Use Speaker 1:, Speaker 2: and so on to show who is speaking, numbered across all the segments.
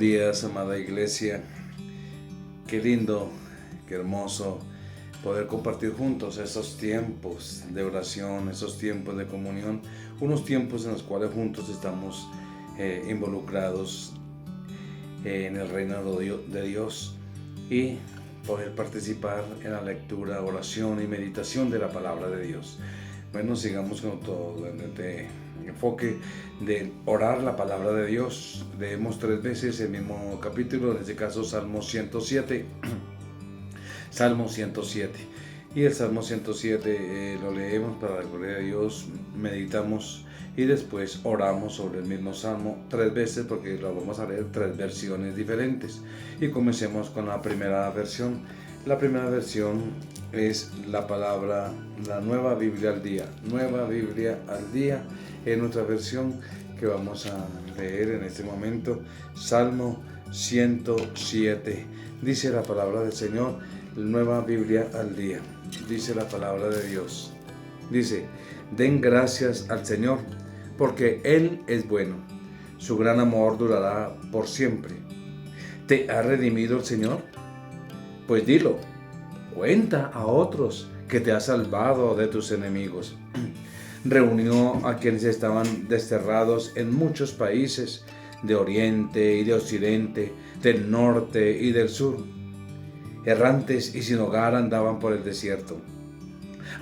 Speaker 1: días, amada iglesia. Qué lindo, qué hermoso poder compartir juntos esos tiempos de oración, esos tiempos de comunión, unos tiempos en los cuales juntos estamos involucrados en el reino de Dios y poder participar en la lectura, oración y meditación de la palabra de Dios. Bueno, sigamos con todo este enfoque de orar la palabra de Dios. Leemos 3 veces el mismo capítulo, en este caso Salmo 107. Salmo 107. Y el Salmo 107 lo leemos para la gloria de Dios, meditamos y después oramos sobre el mismo Salmo 3 veces, porque lo vamos a leer 3 versiones diferentes. Y comencemos con la primera versión. La primera versión es la palabra, la Nueva Biblia al Día. Nueva Biblia al Día es nuestra versión que vamos a leer en este momento. Salmo 107. Dice la palabra del Señor, Nueva Biblia al Día. Dice la palabra de Dios. Dice: den gracias al Señor, porque Él es bueno. Su gran amor durará por siempre. ¿Te ha redimido el Señor? Pues dilo, cuenta a otros que te ha salvado de tus enemigos. Reunió a quienes estaban desterrados en muchos países, de oriente y de occidente, del norte y del sur. Errantes y sin hogar andaban por el desierto.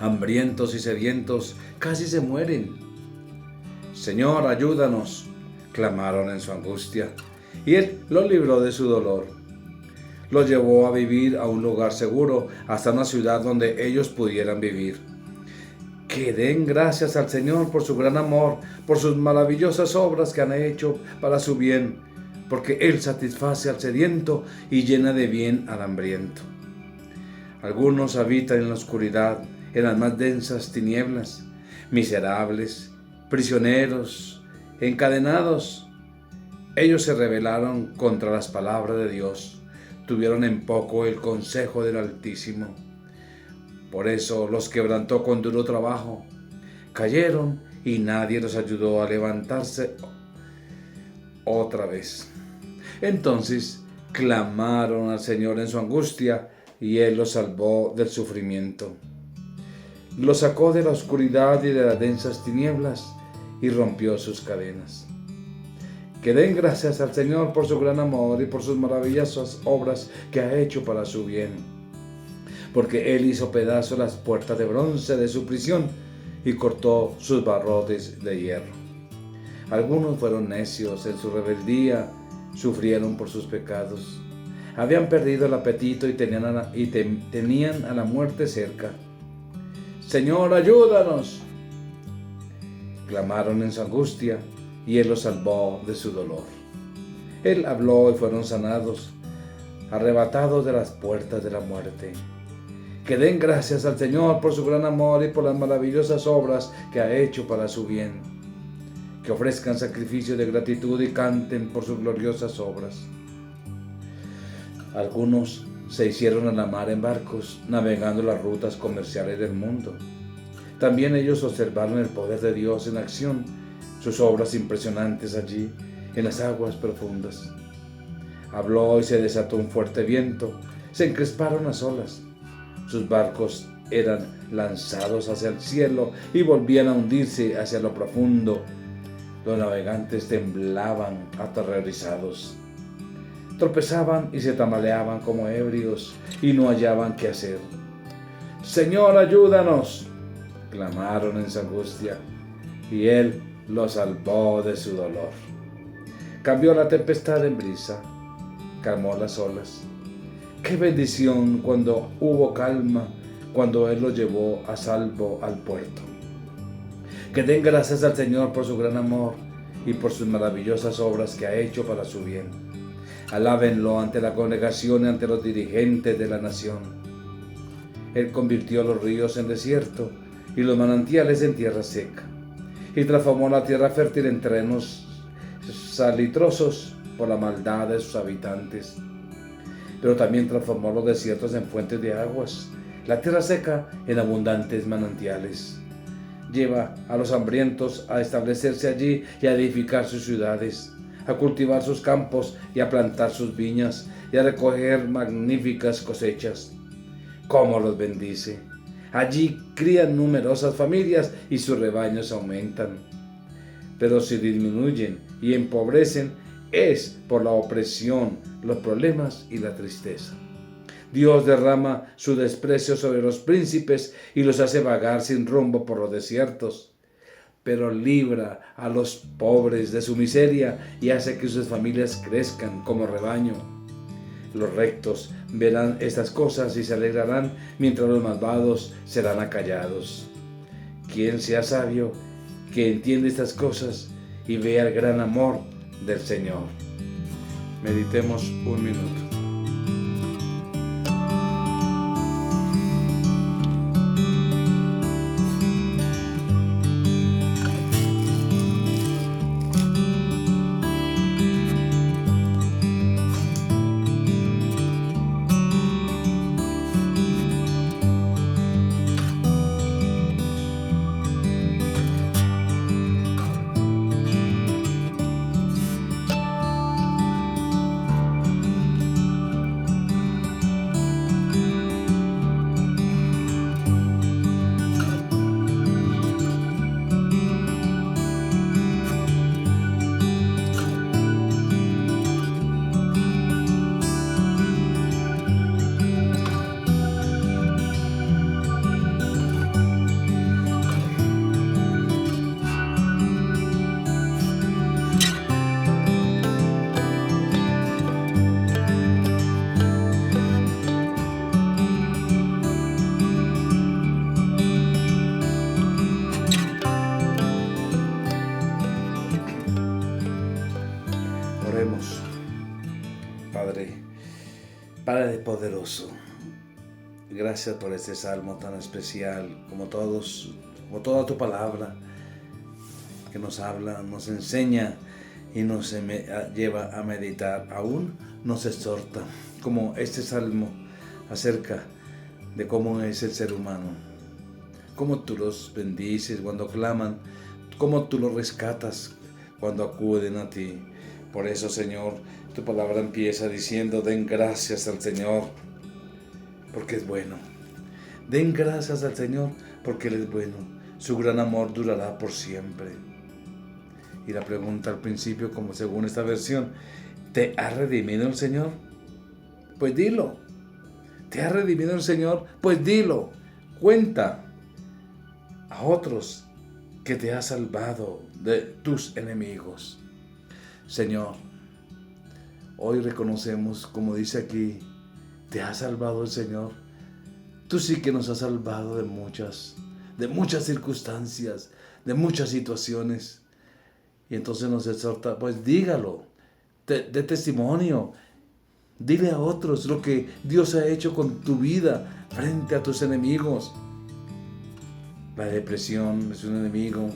Speaker 1: Hambrientos y sedientos casi se mueren. Señor, ayúdanos, clamaron en su angustia, y Él los libró de su dolor. Los llevó a vivir a un lugar seguro, hasta una ciudad donde ellos pudieran vivir. Que den gracias al Señor por su gran amor, por sus maravillosas obras que han hecho para su bien, porque Él satisface al sediento y llena de bien al hambriento. Algunos habitan en la oscuridad, en las más densas tinieblas, miserables, prisioneros, encadenados. Ellos se rebelaron contra las palabras de Dios. Tuvieron en poco el consejo del Altísimo. Por eso los quebrantó con duro trabajo. Cayeron y nadie los ayudó a levantarse otra vez. Entonces clamaron al Señor en su angustia y Él los salvó del sufrimiento. Los sacó de la oscuridad y de las densas tinieblas y rompió sus cadenas. Que den gracias al Señor por su gran amor y por sus maravillosas obras que ha hecho para su bien. Porque Él hizo pedazos las puertas de bronce de su prisión y cortó sus barrotes de hierro. Algunos fueron necios en su rebeldía, sufrieron por sus pecados. Habían perdido el apetito y tenían a la muerte cerca. Señor, ayúdanos, clamaron en su angustia, y Él los salvó de su dolor. Él habló y fueron sanados, arrebatados de las puertas de la muerte. Que den gracias al Señor por su gran amor y por las maravillosas obras que ha hecho para su bien. Que ofrezcan sacrificios de gratitud y canten por sus gloriosas obras. Algunos se hicieron a la mar en barcos, navegando las rutas comerciales del mundo. También ellos observaron el poder de Dios en acción, sus obras impresionantes allí, en las aguas profundas. Habló y se desató un fuerte viento, se encresparon las olas. Sus barcos eran lanzados hacia el cielo y volvían a hundirse hacia lo profundo. Los navegantes temblaban aterrorizados. Tropezaban y se tambaleaban como ebrios y no hallaban qué hacer. Señor, ayúdanos, clamaron en su angustia, y Él los salvó de su dolor. Cambió la tempestad en brisa, calmó las olas. Qué bendición cuando hubo calma, cuando Él los llevó a salvo al puerto. Que den gracias al Señor por su gran amor y por sus maravillosas obras que ha hecho para su bien. Alábenlo ante la congregación y ante los dirigentes de la nación. Él convirtió los ríos en desierto y los manantiales en tierra seca, y transformó la tierra fértil en terrenos salitrosos por la maldad de sus habitantes. Pero también transformó los desiertos en fuentes de aguas, la tierra seca en abundantes manantiales. Lleva a los hambrientos a establecerse allí y a edificar sus ciudades. a cultivar sus campos y a plantar sus viñas y a recoger magníficas cosechas. ¿Cómo los bendice? Allí crían numerosas familias y sus rebaños aumentan. Pero si disminuyen y empobrecen, es por la opresión, los problemas y la tristeza. Dios derrama su desprecio sobre los príncipes y los hace vagar sin rumbo por los desiertos, pero libra a los pobres de su miseria y hace que sus familias crezcan como rebaño. Los rectos verán estas cosas y se alegrarán, mientras los malvados serán acallados. Quien sea sabio, que entiende estas cosas y vea el gran amor del Señor. Meditemos un minuto. Oremos. Padre poderoso, gracias por este salmo tan especial, como toda tu palabra que nos habla, nos enseña y nos lleva a meditar, aún nos exhorta, como este salmo acerca de cómo es el ser humano, cómo tú los bendices cuando claman, cómo tú los rescatas cuando acuden a ti. Por eso, Señor, tu palabra empieza diciendo: den gracias al Señor, porque es bueno. Den gracias al Señor, porque Él es bueno. Su gran amor durará por siempre. Y la pregunta al principio, como según esta versión: ¿te ha redimido el Señor? Pues dilo. ¿Te ha redimido el Señor? Pues dilo. Cuenta a otros que te ha salvado de tus enemigos. Señor, hoy reconocemos, como dice aquí, te ha salvado el Señor. Tú sí que nos has salvado de muchas circunstancias, de muchas situaciones. Y entonces nos exhorta, pues dígalo, de testimonio. Dile a otros lo que Dios ha hecho con tu vida frente a tus enemigos. La depresión es un enemigo,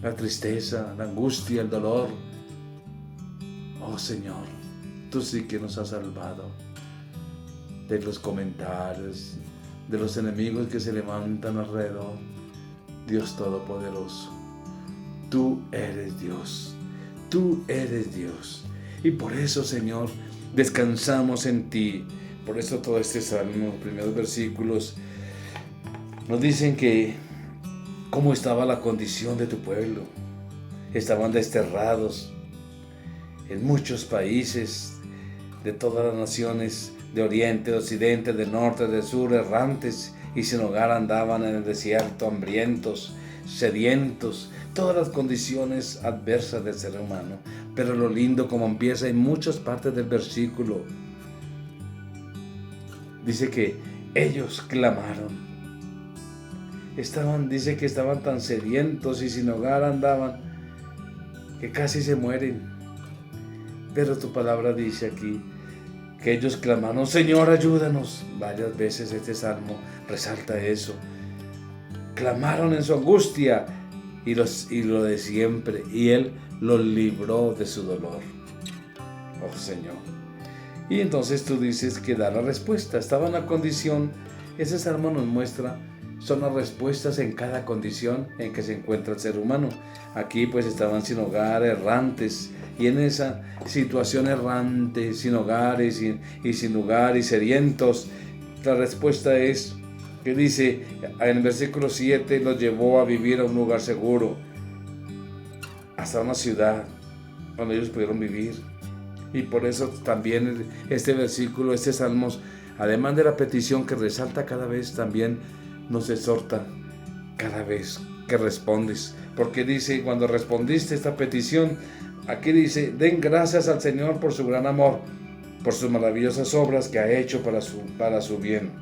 Speaker 1: la tristeza, la angustia, el dolor. Oh Señor, tú sí que nos has salvado de los comentarios, de los enemigos que se levantan alrededor. Dios Todopoderoso, tú eres Dios, tú eres Dios. Y por eso, Señor, descansamos en ti. Por eso todo este salmo, los primeros versículos, nos dicen que cómo estaba la condición de tu pueblo. Estaban desterrados en muchos países de todas las naciones, de oriente, de occidente, de norte, de sur, errantes y sin hogar andaban en el desierto, hambrientos, sedientos, todas las condiciones adversas del ser humano. Pero lo lindo, como empieza en muchas partes del versículo, dice que ellos clamaron. Dice que estaban tan sedientos y sin hogar andaban, que casi se mueren. Pero tu palabra dice aquí que ellos clamaron: Señor, ayúdanos. Varias veces este salmo resalta eso. Clamaron en su angustia y lo de siempre, y Él los libró de su dolor. Oh Señor. Y entonces tú dices que da la respuesta. Estaba en la condición, ese salmo nos muestra son las respuestas en cada condición en que se encuentra el ser humano. Aquí pues estaban sin hogar, errantes, y en esa situación errante, sin hogares y sin lugar y sedientos, la respuesta es que dice en el versículo 7, los llevó a vivir a un lugar seguro, hasta una ciudad donde ellos pudieron vivir. Y por eso también este versículo, este Salmos, además de la petición que resalta cada vez, también nos exhorta cada vez que respondes. Porque dice, cuando respondiste esta petición, aquí dice, den gracias al Señor por su gran amor, por sus maravillosas obras que ha hecho para su bien.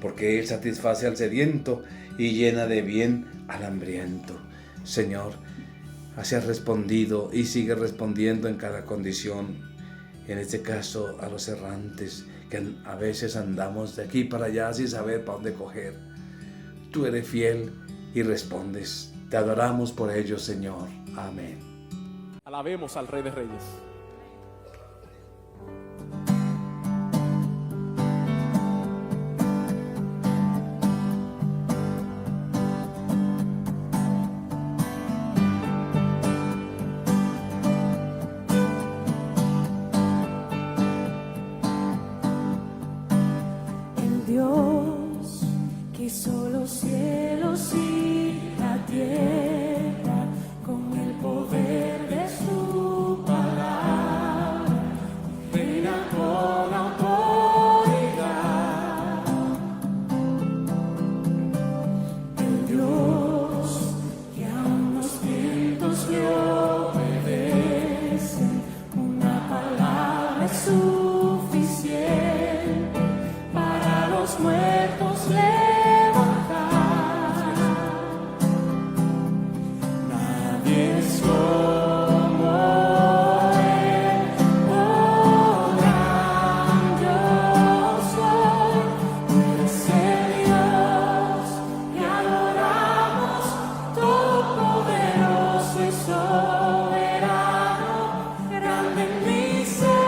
Speaker 1: Porque Él satisface al sediento y llena de bien al hambriento. Señor, así has respondido y sigue respondiendo en cada condición. En este caso a los errantes, que a veces andamos de aquí para allá sin saber para dónde coger. Tú eres fiel y respondes. Te adoramos por ello, Señor. Amén.
Speaker 2: Alabemos al Rey de Reyes.
Speaker 3: Dios que hizo los cielos y la tierra con el poder de su palabra, reina con autoridad. El Dios que aun los vientos le obedecen, una palabra es suficiente los muertos levantar. Nadie es como Él, oh gran yo soy. Tú eres el Dios que adoramos, todopoderoso y soberano, grande en misericordia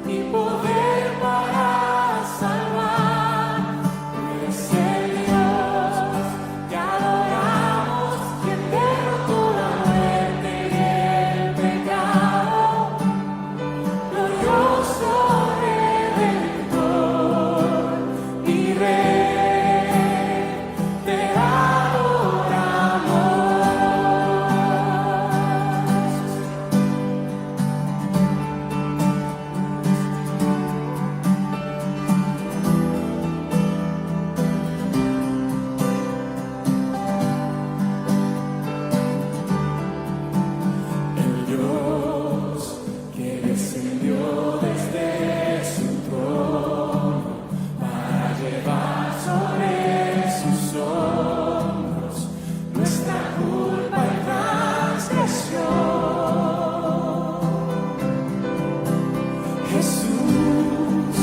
Speaker 3: y poder para salvar. Tú eres el Dios que adoramos, quien derrotó la muerte y el pecado, glorioso Redentor y Rey, te adoramos. El Dios que descendió desde su trono para llevar sobre sus hombros nuestra culpa y transgresión. Jesús,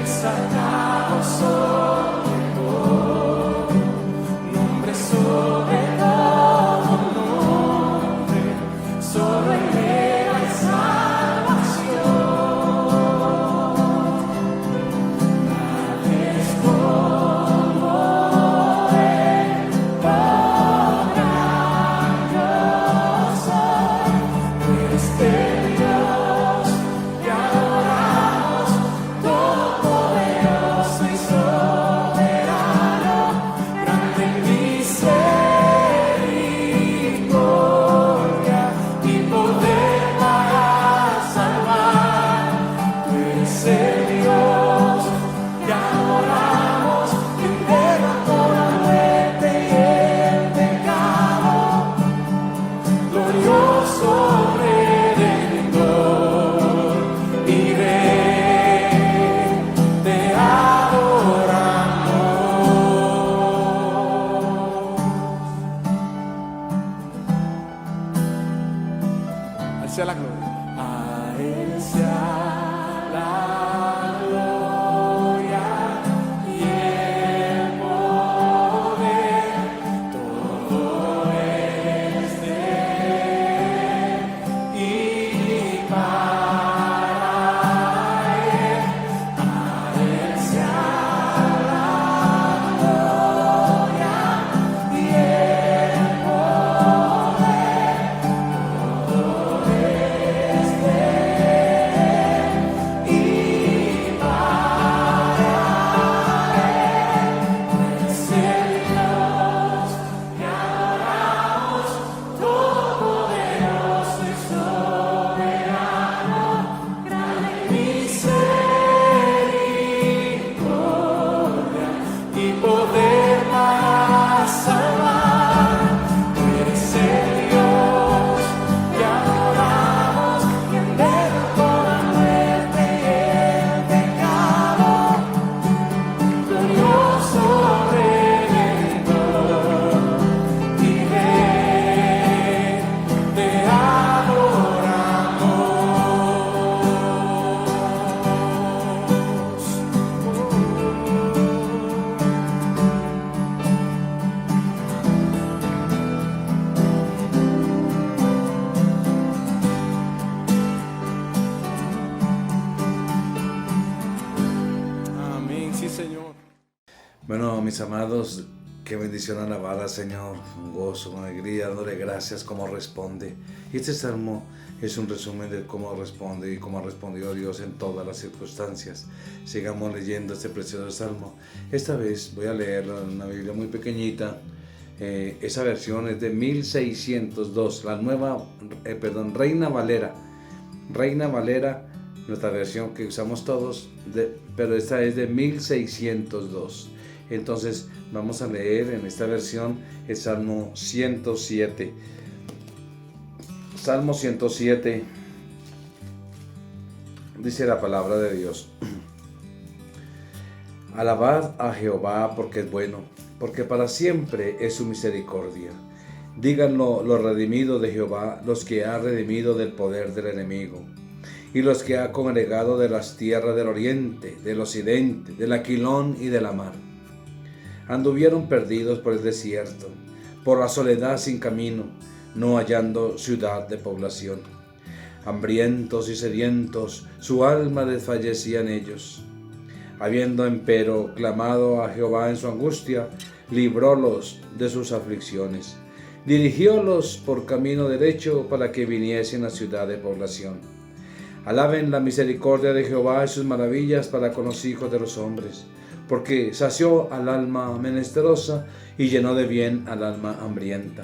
Speaker 3: exaltado sobre todo, nombre sobre todo nombre, solo en Él hay salvación. Nadie es como Él, oh gran yo soy. Tú eres el Dios que adoramos, todopoderoso y soberano.
Speaker 1: Bueno, mis amados, qué bendición alabar al Señor, un gozo, una alegría, dándole gracias como responde. Y este salmo es un resumen de cómo responde y cómo ha respondido Dios en todas las circunstancias. Sigamos leyendo este precioso salmo. Esta vez voy a leer una Biblia muy pequeñita. Esa versión es de 1602, la nueva, Reina Valera. Reina Valera, nuestra versión que usamos todos, pero esta es de 1602. Entonces vamos a leer en esta versión el Salmo 107. Salmo 107 dice la palabra de Dios: Alabad a Jehová porque es bueno, porque para siempre es su misericordia. Díganlo los redimidos de Jehová, los que ha redimido del poder del enemigo, y los que ha congregado de las tierras del oriente, del occidente, del aquilón y de la mar. Anduvieron perdidos por el desierto, por la soledad sin camino, no hallando ciudad de población. Hambrientos y sedientos, su alma desfallecía en ellos. Habiendo empero clamado a Jehová en su angustia, librólos de sus aflicciones. Dirigiólos por camino derecho para que viniesen a ciudad de población. Alaben la misericordia de Jehová y sus maravillas para con los hijos de los hombres, porque sació al alma menesterosa y llenó de bien al alma hambrienta.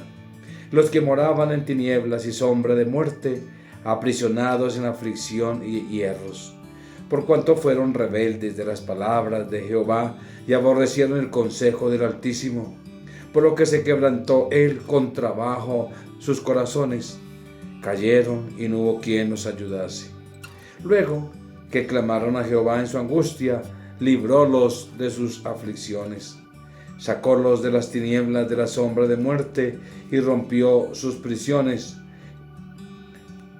Speaker 1: Los que moraban en tinieblas y sombra de muerte, aprisionados en aflicción y hierros, por cuanto fueron rebeldes de las palabras de Jehová y aborrecieron el consejo del Altísimo, por lo que se quebrantó él con trabajo sus corazones, cayeron y no hubo quien los ayudase. Luego que clamaron a Jehová en su angustia, librólos de sus aflicciones, sacólos de las tinieblas de la sombra de muerte y rompió sus prisiones.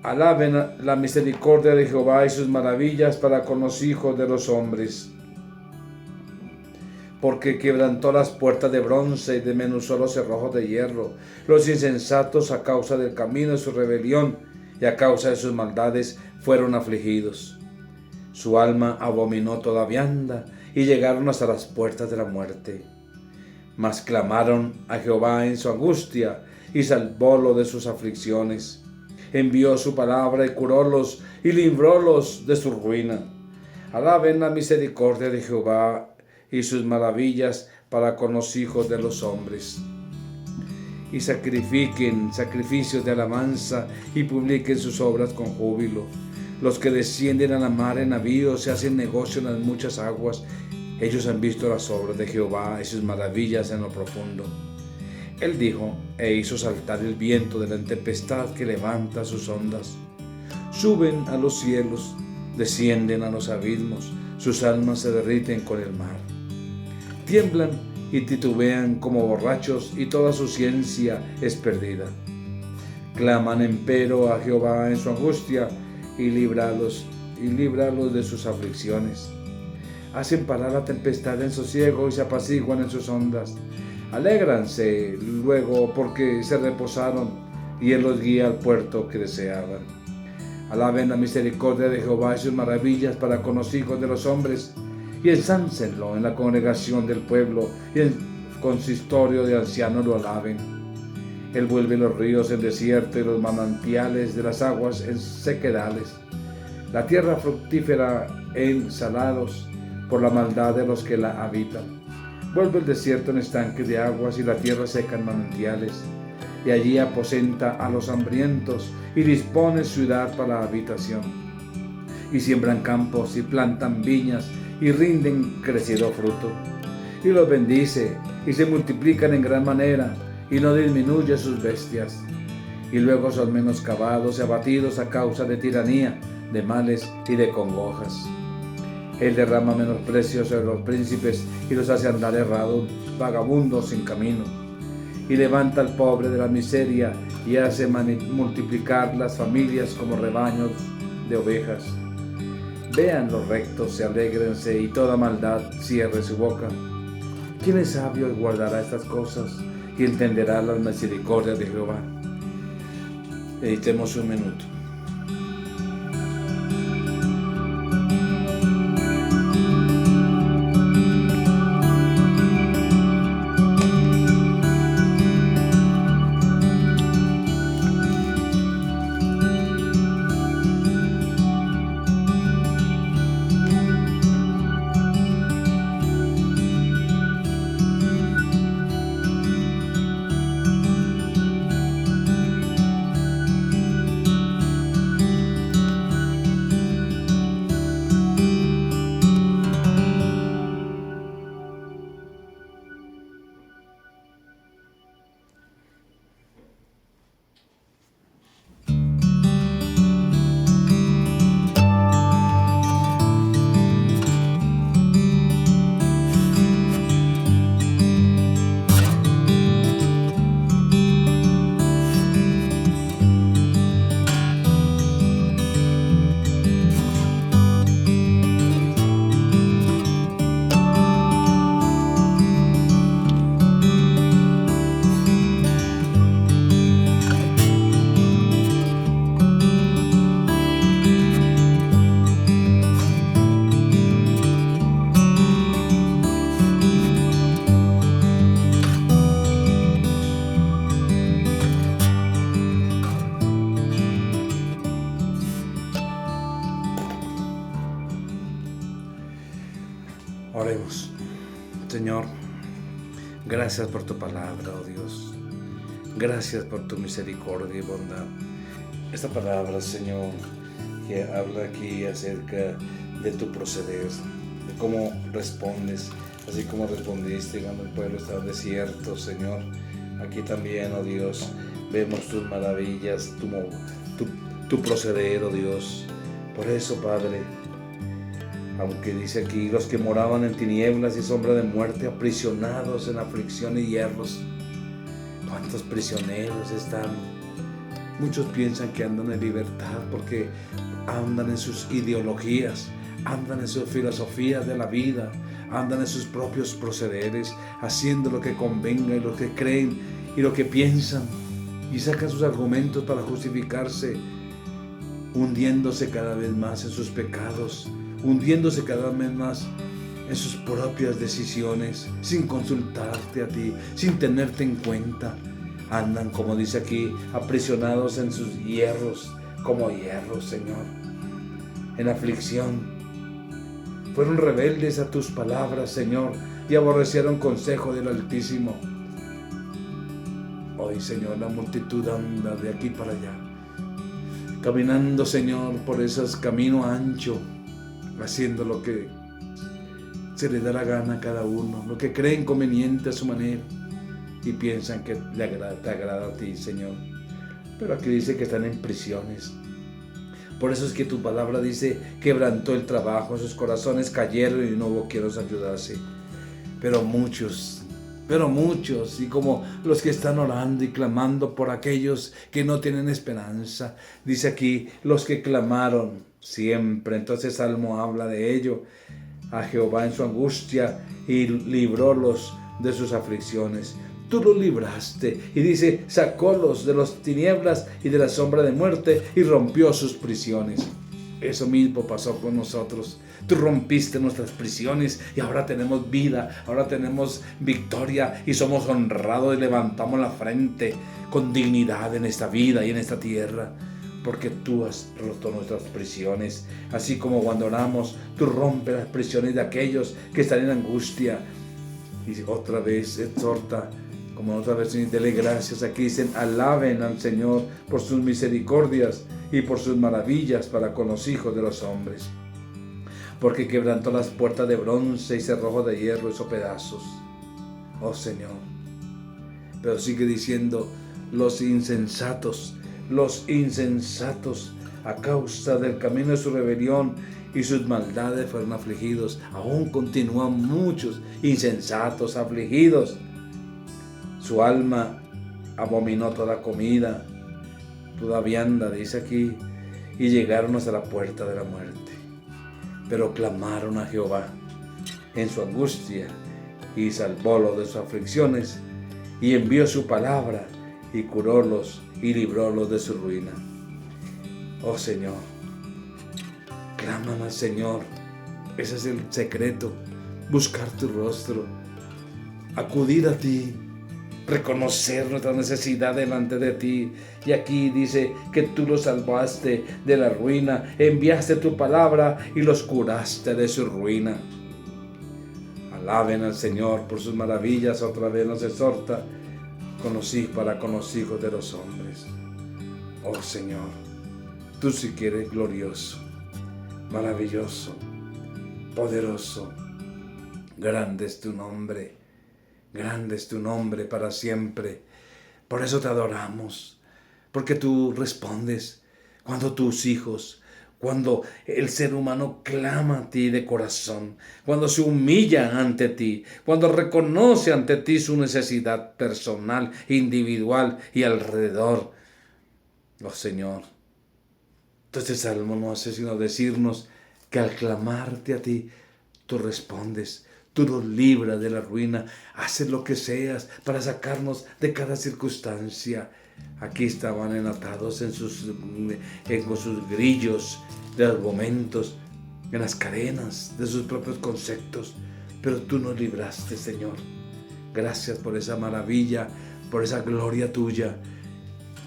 Speaker 1: Alaben la misericordia de Jehová y sus maravillas para con los hijos de los hombres, porque quebrantó las puertas de bronce y desmenuzó los cerrojos de hierro. Los insensatos, a causa del camino de su rebelión y a causa de sus maldades, fueron afligidos. Su alma abominó toda vianda y llegaron hasta las puertas de la muerte. Mas clamaron a Jehová en su angustia y salvólo de sus aflicciones. Envió su palabra y curólos y librólos de su ruina. Alaben la misericordia de Jehová y sus maravillas para con los hijos de los hombres. Y sacrifiquen sacrificios de alabanza y publiquen sus obras con júbilo. Los que descienden a la mar en navíos se hacen negocio en las muchas aguas. Ellos han visto las obras de Jehová y sus maravillas en lo profundo. Él dijo e hizo saltar el viento de la tempestad que levanta sus ondas. Suben a los cielos, descienden a los abismos, sus almas se derriten con el mar. Tiemblan y titubean como borrachos y toda su ciencia es perdida. Claman empero a Jehová en su angustia y líbralos de sus aflicciones. Hacen parar la tempestad en sosiego y se apaciguan en sus ondas. Alégranse luego porque se reposaron y él los guía al puerto que deseaban. Alaben la misericordia de Jehová y sus maravillas para con los hijos de los hombres, y ensáncenlo en la congregación del pueblo y en consistorio de ancianos lo alaben. Él vuelve los ríos en desierto y los manantiales de las aguas en sequedales. La tierra fructífera en salados por la maldad de los que la habitan. Vuelve el desierto en estanques de aguas y la tierra seca en manantiales. Y allí aposenta a los hambrientos y dispone ciudad para la habitación. Y siembran campos y plantan viñas y rinden crecido fruto. Y los bendice y se multiplican en gran manera y no disminuye sus bestias. Y luego son menoscabados y abatidos a causa de tiranía, de males y de congojas. Él derrama menosprecio sobre los príncipes y los hace andar errados, vagabundos sin camino. Y levanta al pobre de la miseria y hace multiplicar las familias como rebaños de ovejas. Vean los rectos y alégrense y toda maldad cierre su boca. ¿Quién es sabio y guardará estas cosas y entenderá las misericordias de Jehová? Meditemos un minuto. Oremos. Señor, gracias por tu palabra, oh Dios. Gracias por tu misericordia y bondad. Esta palabra, Señor, que habla aquí acerca de tu proceder, de cómo respondes, así como respondiste cuando el pueblo estaba desierto, Señor. Aquí también, oh Dios, vemos tus maravillas, tu proceder, oh Dios. Por eso, Padre, aunque dice aquí, los que moraban en tinieblas y sombra de muerte, aprisionados en aflicción y hierros. ¿Cuántos prisioneros están? Muchos piensan que andan en libertad porque andan en sus ideologías, andan en sus filosofías de la vida, andan en sus propios procederes, haciendo lo que convenga y lo que creen y lo que piensan, y sacan sus argumentos para justificarse, hundiéndose cada vez más en sus pecados, hundiéndose cada vez más en sus propias decisiones, sin consultarte a ti, sin tenerte en cuenta. Andan, como dice aquí, aprisionados en sus hierros, como hierros, Señor, en aflicción. Fueron rebeldes a tus palabras, Señor, y aborrecieron consejo del Altísimo. Hoy, Señor, la multitud anda de aquí para allá, caminando, Señor, por ese camino ancho, haciendo lo que se le da la gana a cada uno, lo que creen conveniente a su manera, y piensan que te agrada a ti, Señor. Pero aquí dice que están en prisiones. Por eso es que tu palabra dice, quebrantó el trabajo, sus corazones cayeron y no hubo quien los ayudase. Pero muchos, y como los que están orando y clamando por aquellos que no tienen esperanza, dice aquí, los que clamaron siempre. Entonces Salmo habla de ello, a Jehová en su angustia, y librólos de sus aflicciones. Tú los libraste, y dice, sacólos de las tinieblas y de la sombra de muerte, y rompió sus prisiones. Eso mismo pasó con nosotros. Tú rompiste nuestras prisiones y ahora tenemos vida, ahora tenemos victoria y somos honrados y levantamos la frente con dignidad en esta vida y en esta tierra, porque tú has roto nuestras prisiones. Así como cuando oramos, tú rompes las prisiones de aquellos que están en angustia. Y otra vez exhorta, como otra vez, dele gracias. Aquí dicen, alaben al Señor por sus misericordias y por sus maravillas para con los hijos de los hombres. Porque quebrantó las puertas de bronce y cerrojos de hierro hizo pedazos. Oh Señor. Pero sigue diciendo, los insensatos, a causa del camino de su rebelión y sus maldades fueron afligidos. Aún continúan muchos insensatos afligidos. Su alma abominó toda comida, toda vianda, dice aquí, y llegaron hasta la puerta de la muerte. Pero clamaron a Jehová en su angustia, y salvólos de sus aflicciones, y envió su palabra, y curólos, y librólos de su ruina. Oh Señor, claman al Señor. Ese es el secreto, buscar tu rostro, acudir a ti, reconocer nuestra necesidad delante de ti. Y aquí dice que tú los salvaste de la ruina, enviaste tu palabra y los curaste de su ruina. Alaben al Señor por sus maravillas. Otra vez nos exhorta para con los hijos de los hombres. Oh Señor, tú sí que eres glorioso, maravilloso, poderoso. Grande es tu nombre. Grande es tu nombre para siempre. Por eso te adoramos, porque tú respondes cuando tus hijos, cuando el ser humano clama a ti de corazón, cuando se humilla ante ti, cuando reconoce ante ti su necesidad personal, individual y alrededor. Oh Señor, entonces este salmo no hace sino decirnos que al clamarte a ti, tú respondes. Tú nos libras de la ruina, haces lo que seas para sacarnos de cada circunstancia. Aquí estaban enatados en sus grillos de argumentos, en las cadenas de sus propios conceptos, pero tú nos libraste, Señor. Gracias por esa maravilla, por esa gloria tuya,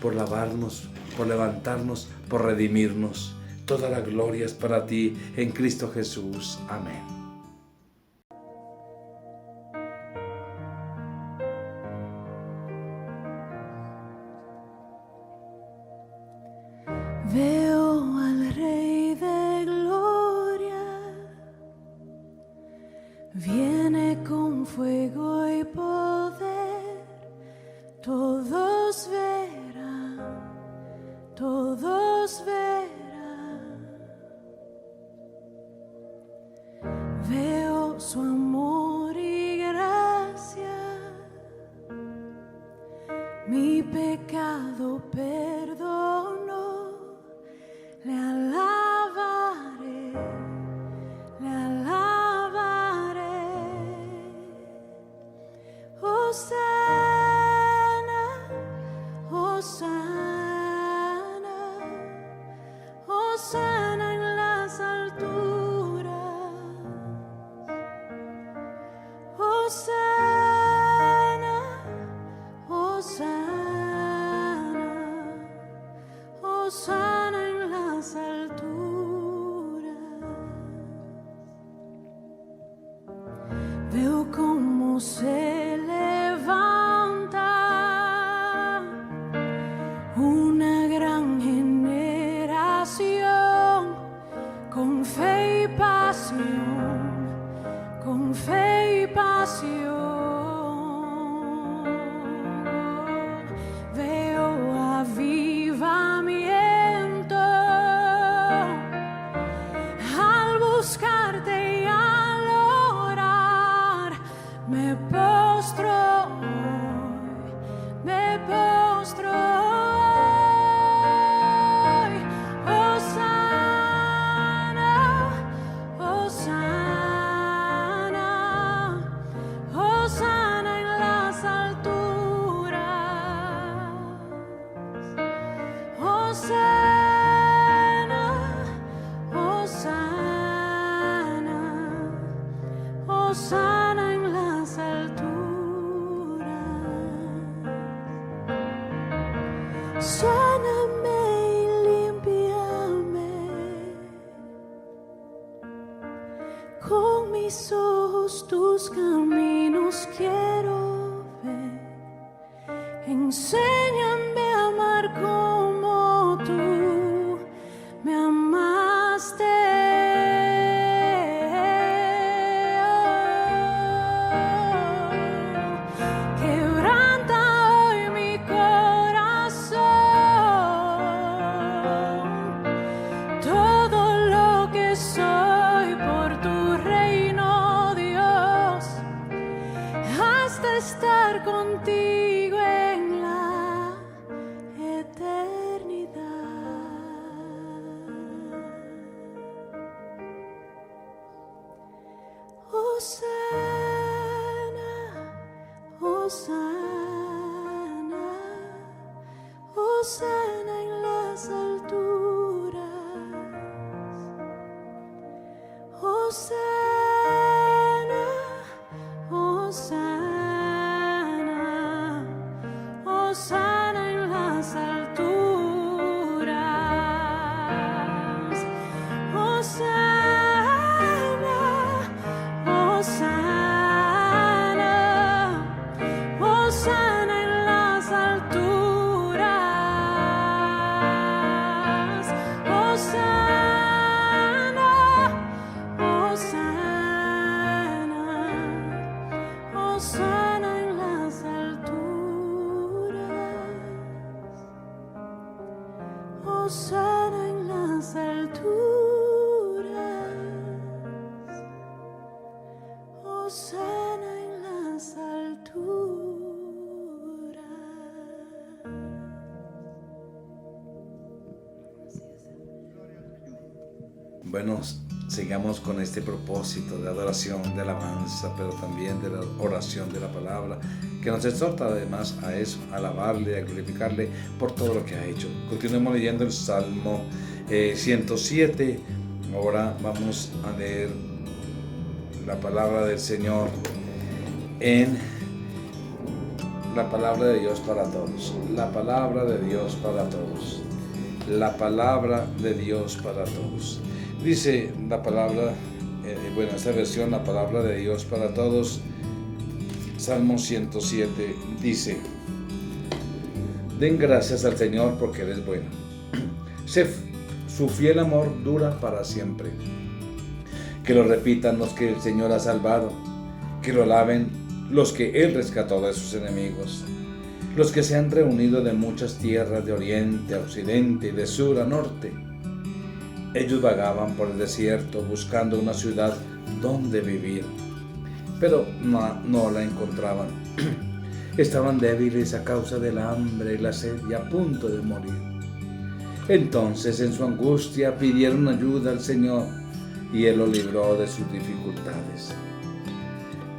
Speaker 1: por lavarnos, por levantarnos, por redimirnos. Toda la gloria es para ti en Cristo Jesús. Amén.
Speaker 3: viene con fuego y poder, todos verán, todos verán. Veo su amor y gracia, mi pecado perdonó, le alabaré, le alabaré. Hosana, Hosana, Hosana en las alturas. Hosana, Hosana, Hosana en las alturas. Veo cómo se levanta una gran generación con fe y pasión, con fe y pasión. Veo avivamiento al buscarte y al orar. Me postro hoy, me postro hoy. Hosana, Hosana, Hosana en las alturas. Hosana, Hosana, Hosana en las alturas. Sáname y límpiame, con mis ojos tus caminos quiero ver. Enséñame a amar como tú me amaste. Quebranta hoy mi corazón, todo lo que soy por tu reino, Dios, hasta estar contigo en la eternidad. Hosana, Hosana, Hosana en las alturas. Hosana, Hosana, Hosana en las alturas. Hosana, Hosana, Hosana en las alturas. Hosana, Hosana, Hosana en las alturas. Hosana en las alturas. Hosana en las alturas.
Speaker 1: Bueno, sigamos con este propósito de adoración, de alabanza, pero también de la oración de la palabra, que nos exhorta además a eso, a alabarle, a glorificarle por todo lo que ha hecho. Continuemos leyendo el Salmo 107. Ahora vamos a leer la palabra del Señor en la palabra de Dios para todos. La palabra de Dios para todos. La palabra de Dios para todos. Dice la palabra, esta versión, la palabra de Dios para todos, Salmo 107, dice: den gracias al Señor porque Él es bueno. Su fiel amor dura para siempre. Que lo repitan los que el Señor ha salvado, que lo alaben los que Él rescató de sus enemigos, los que se han reunido de muchas tierras, de oriente a occidente y de sur a norte. Ellos vagaban por el desierto buscando una ciudad donde vivir, pero no la encontraban. Estaban débiles a causa del hambre y la sed y a punto de morir. Entonces, en su angustia, pidieron ayuda al Señor y Él los libró de sus dificultades.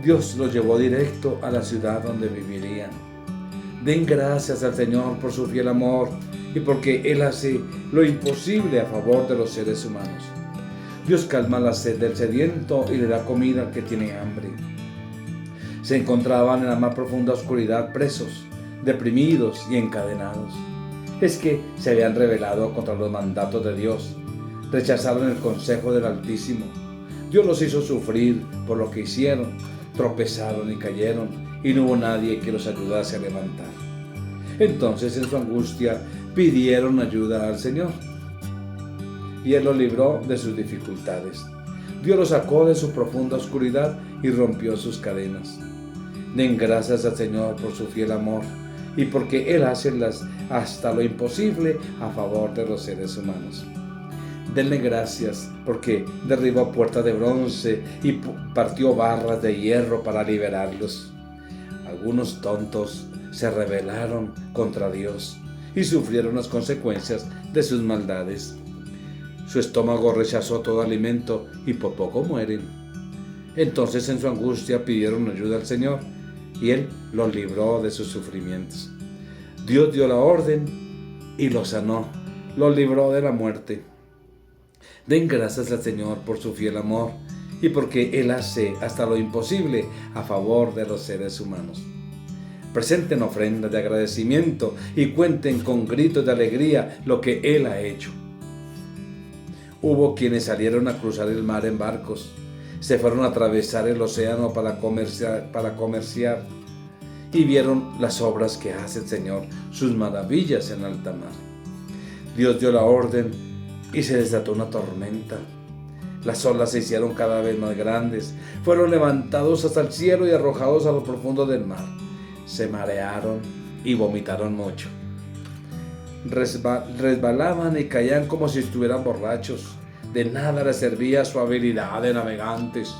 Speaker 1: Dios los llevó directo a la ciudad donde vivirían. Den gracias al Señor por su fiel amor y porque Él hace lo imposible a favor de los seres humanos. Dios calma la sed del sediento y le da comida al que tiene hambre. Se encontraban en la más profunda oscuridad, presos, deprimidos y encadenados. Es que se habían rebelado contra los mandatos de Dios, rechazaron el consejo del Altísimo. Dios los hizo sufrir por lo que hicieron, tropezaron y cayeron, y no hubo nadie que los ayudase a levantar. Entonces, en su angustia, pidieron ayuda al Señor, y Él los libró de sus dificultades. Dios los sacó de su profunda oscuridad y rompió sus cadenas. Den gracias al Señor por su fiel amor y porque Él hace hasta lo imposible a favor de los seres humanos. Denle gracias porque derribó puertas de bronce y partió barras de hierro para liberarlos. Algunos tontos se rebelaron contra Dios y sufrieron las consecuencias de sus maldades. Su estómago rechazó todo alimento y por poco mueren. Entonces, en su angustia, pidieron ayuda al Señor y Él los libró de sus sufrimientos. Dios dio la orden y los sanó, los libró de la muerte. Den gracias al Señor por su fiel amor y porque Él hace hasta lo imposible a favor de los seres humanos. Presenten ofrendas de agradecimiento y cuenten con gritos de alegría lo que Él ha hecho. Hubo quienes salieron a cruzar el mar en barcos, se fueron a atravesar el océano para comerciar y vieron las obras que hace el Señor, sus maravillas en alta mar. Dios dio la orden y se desató una tormenta. Las olas se hicieron cada vez más grandes, fueron levantados hasta el cielo y arrojados a lo profundo del mar. Se marearon y vomitaron mucho. Resbalaban y caían como si estuvieran borrachos. De nada les servía su habilidad de navegantes.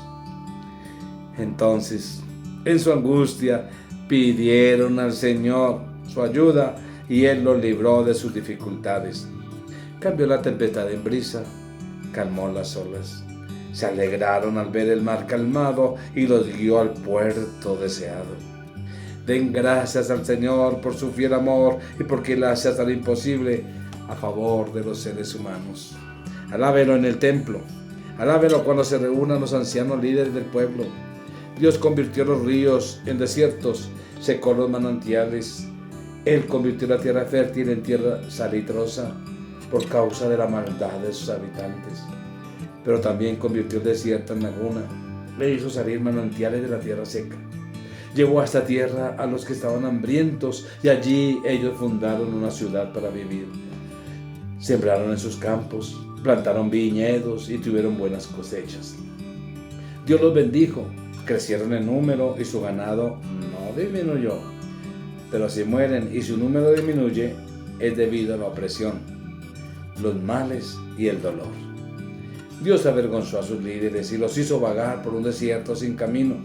Speaker 1: Entonces, en su angustia, pidieron al Señor su ayuda y Él los libró de sus dificultades. Cambió la tempestad en brisa, calmó las olas. Se alegraron al ver el mar calmado y los guió al puerto deseado. Den gracias al Señor por su fiel amor y porque Él hace hasta lo imposible a favor de los seres humanos. Alábelo en el templo, alábelo cuando se reúnan los ancianos líderes del pueblo. Dios convirtió los ríos en desiertos, secó los manantiales. Él convirtió la tierra fértil en tierra salitrosa por causa de la maldad de sus habitantes. Pero también convirtió el desierto en laguna, le hizo salir manantiales de la tierra seca. Llevó a esta tierra a los que estaban hambrientos y allí ellos fundaron una ciudad para vivir. Sembraron en sus campos, plantaron viñedos y tuvieron buenas cosechas. Dios los bendijo, crecieron en número y su ganado no disminuyó. Pero si mueren y su número disminuye, es debido a la opresión, los males y el dolor. Dios avergonzó a sus líderes y los hizo vagar por un desierto sin camino,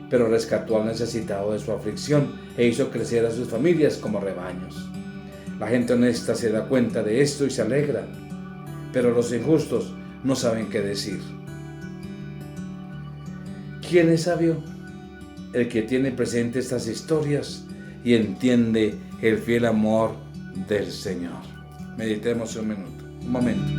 Speaker 1: pero rescató al necesitado de su aflicción e hizo crecer a sus familias como rebaños. La gente honesta se da cuenta de esto y se alegra, pero los injustos no saben qué decir. ¿Quién es sabio? El que tiene presente estas historias y entiende el fiel amor del Señor. Meditemos un momento.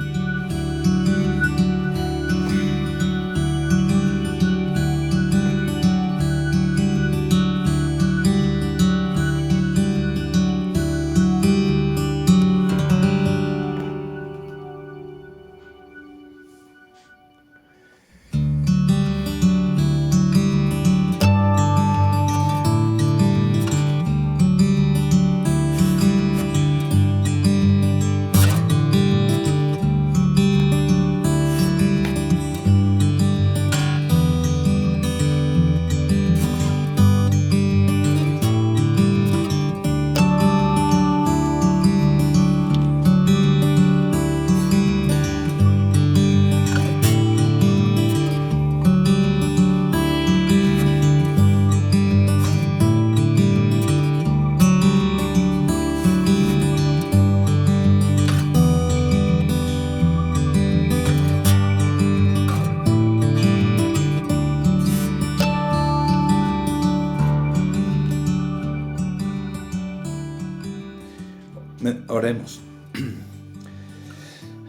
Speaker 1: Oremos.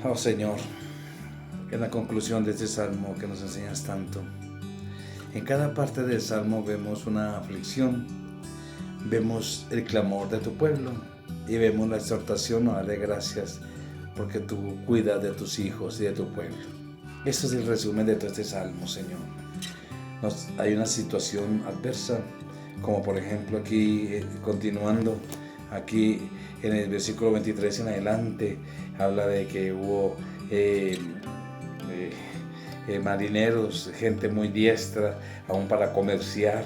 Speaker 1: Oh Señor, en la conclusión de este salmo que nos enseñas tanto, en cada parte del salmo vemos una aflicción, vemos el clamor de tu pueblo y vemos la exhortación a darle gracias porque tú cuidas de tus hijos y de tu pueblo. Esto es el resumen de todo este salmo, Señor. Hay una situación adversa, como por ejemplo aquí, continuando, aquí en el versículo 23 en adelante, habla de que hubo marineros, gente muy diestra, aún para comerciar,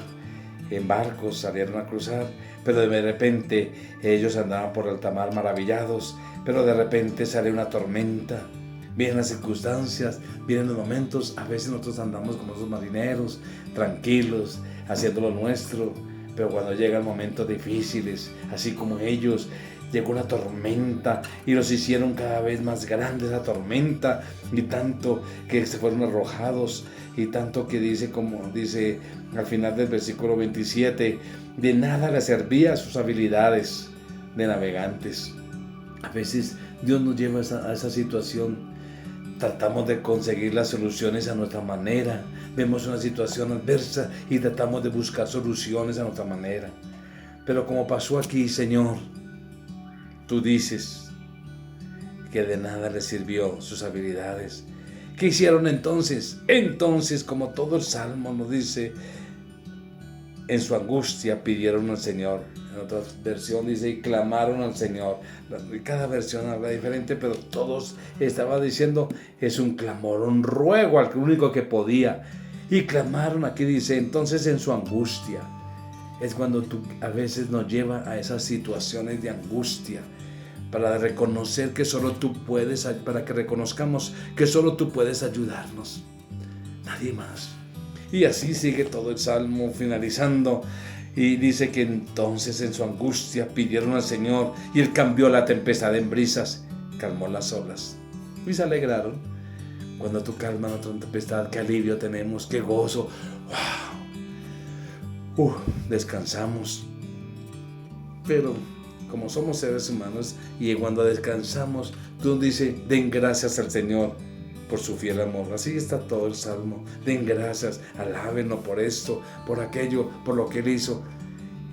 Speaker 1: en barcos salieron a cruzar, pero de repente ellos andaban por alta mar maravillados, pero de repente sale una tormenta. Vienen las circunstancias, vienen los momentos. A veces nosotros andamos como esos marineros, tranquilos, haciendo lo nuestro, pero cuando llegan momentos difíciles, así como ellos, llegó una tormenta y los hicieron cada vez más grandes la tormenta, y tanto que se fueron arrojados, y tanto que dice, como dice al final del versículo 27, de nada les servía sus habilidades de navegantes. A veces Dios nos lleva a esa situación. Tratamos de conseguir las soluciones a nuestra manera. Vemos una situación adversa y tratamos de buscar soluciones a nuestra manera. Pero como pasó aquí, Señor, tú dices que de nada les sirvió sus habilidades. ¿Qué hicieron entonces? Entonces, como todo el Salmo nos dice, en su angustia pidieron al Señor. En otra versión dice, y clamaron al Señor. Cada versión habla diferente, pero todos estaban diciendo, es un clamor, un ruego al único que podía. Y clamaron, aquí dice, entonces en su angustia. Es cuando tú a veces nos lleva a esas situaciones de angustia, para reconocer que solo tú puedes, para que reconozcamos que solo tú puedes ayudarnos, nadie más. Y así sigue todo el Salmo finalizando, y dice que entonces en su angustia pidieron al Señor, y Él cambió la tempestad en brisas, calmó las olas, y se alegraron. Cuando tú calmas nuestra tempestad, qué alivio tenemos, qué gozo. ¡Wow! Descansamos. Pero como somos seres humanos, y cuando descansamos, Dios dice, den gracias al Señor por su fiel amor. Así está todo el Salmo. Den gracias, alábenlo por esto, por aquello, por lo que Él hizo.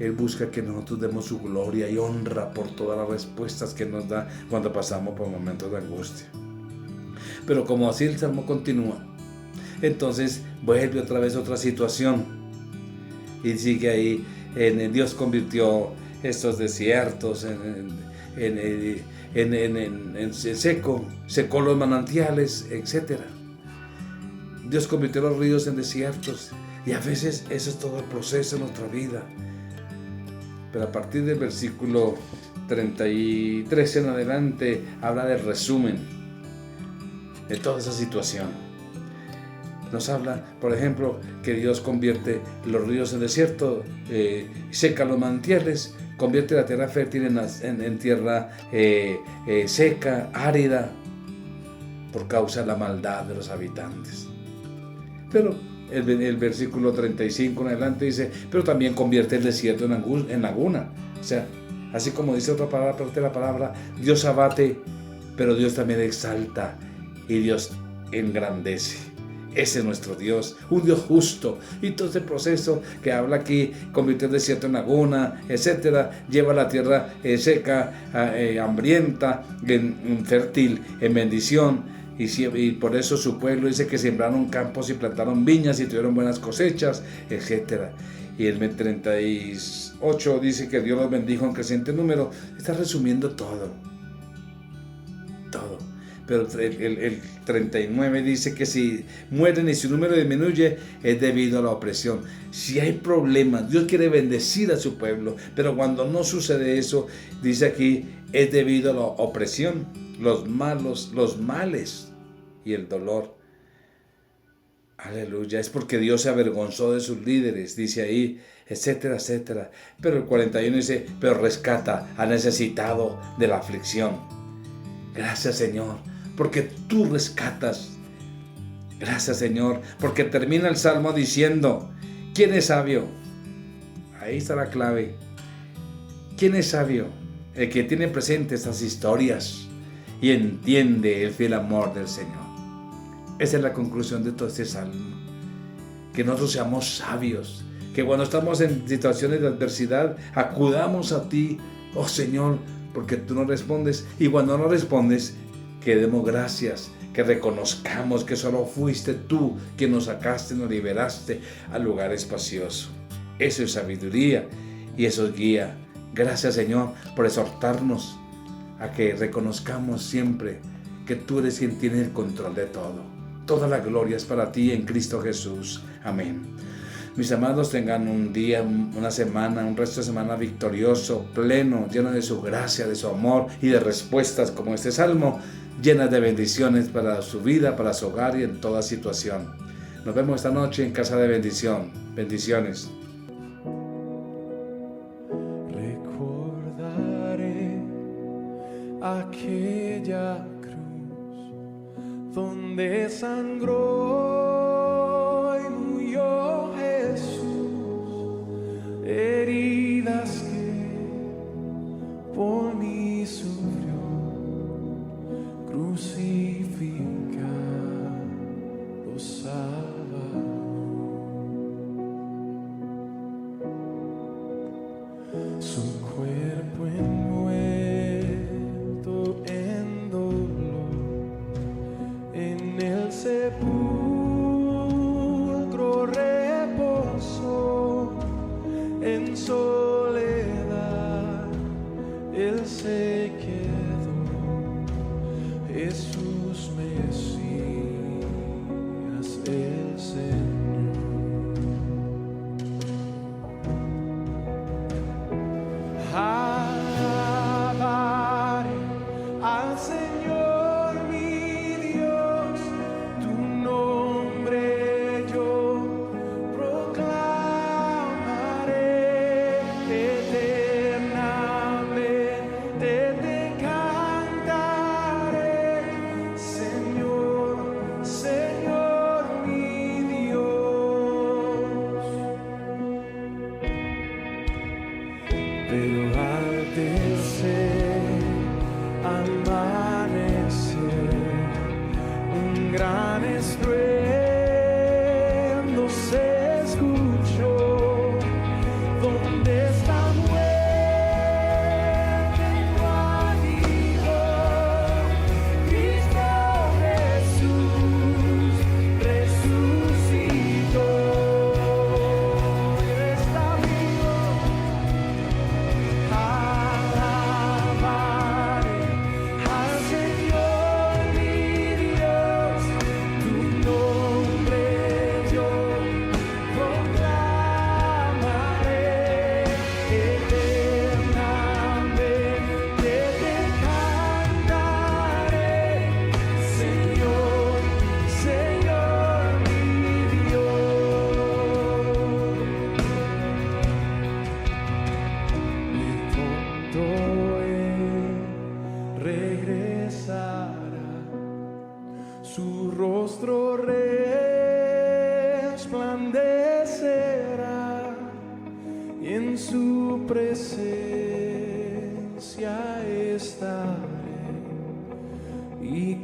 Speaker 1: Él busca que nosotros demos su gloria y honra por todas las respuestas que nos da cuando pasamos por momentos de angustia. Pero como así el Salmo continúa, entonces vuelve otra vez otra situación, y sigue ahí, Dios convirtió estos desiertos en seco, secó los manantiales, etc. Dios convirtió los ríos en desiertos, y a veces eso es todo el proceso en nuestra vida. Pero a partir del versículo 33 en adelante habla del resumen de toda esa situación. Nos habla, por ejemplo, que Dios convierte los ríos en desierto, seca los manantiales, convierte la tierra fértil en tierra seca, árida, por causa de la maldad de los habitantes. Pero el versículo 35 en adelante dice, pero también convierte el desierto en laguna. O sea, así como dice otra palabra, parte de la palabra, Dios abate, pero Dios también exalta, y Dios engrandece. Ese es nuestro Dios, un Dios justo. Y todo ese proceso que habla aquí, convirtió el desierto en laguna, etcétera, lleva la tierra seca, hambrienta, fértil, en bendición. Y por eso su pueblo dice que sembraron campos y plantaron viñas y tuvieron buenas cosechas, etcétera. Y el 38 dice que Dios los bendijo en creciente número. Está resumiendo todo. Pero el 39 dice que si mueren y su número disminuye, es debido a la opresión. Si hay problemas, Dios quiere bendecir a su pueblo, pero cuando no sucede eso, dice aquí, es debido a la opresión, los males y el dolor. Aleluya, es porque Dios se avergonzó de sus líderes, dice ahí, etcétera, etcétera. Pero el 41 dice, pero rescata al necesitado de la aflicción. Gracias, Señor, porque tú rescatas. Gracias, Señor, porque termina el Salmo diciendo, ¿quién es sabio? Ahí está la clave. ¿Quién es sabio? el que tiene presente estas historias y entiende el fiel amor del Señor. Esa es la conclusión de todo este salmo. Que nosotros seamos sabios, que cuando estamos en situaciones de adversidad, acudamos a ti, oh Señor, porque tú nos respondes. Y cuando no respondes, que demos gracias, que reconozcamos que solo fuiste tú quien nos sacaste, nos liberaste al lugar espacioso. Eso es sabiduría y eso es guía. Gracias, Señor, por exhortarnos a que reconozcamos siempre que tú eres quien tiene el control de todo. Toda la gloria es para ti en Cristo Jesús. Amén. Mis amados, tengan un día, una semana, un resto de semana victorioso, pleno, lleno de su gracia, de su amor y de respuestas como este salmo, llenas de bendiciones para su vida, para su hogar y en toda situación. Nos vemos esta noche en Casa de Bendición. Bendiciones.
Speaker 2: Recordaré aquella cruz donde sangró y murió Jesús, heridas que por mí sufrió, crucificado Salvador. Su cuerpo envuelto en dolor, en el sepulcro reposó, en soledad él se quedó. Jesús Mesías, el Señor. Alabaré al Señor mi Dios, tu nombre yo proclamaré, eternamente te cantaré, Señor, Señor mi Dios. Pero al tercer amanecer, un gran estruendo se escuchó. ¿Dónde está muerte? No hay vigor. Cristo Jesús resucitó. Él está vivo. Alabaré al Señor mi Dios, tu nombre yo proclamaré, eternamente te cantaré, Señor, Señor mi Dios. Y pronto él regresará, su rostro resplandecerá, y en su presencia estaré y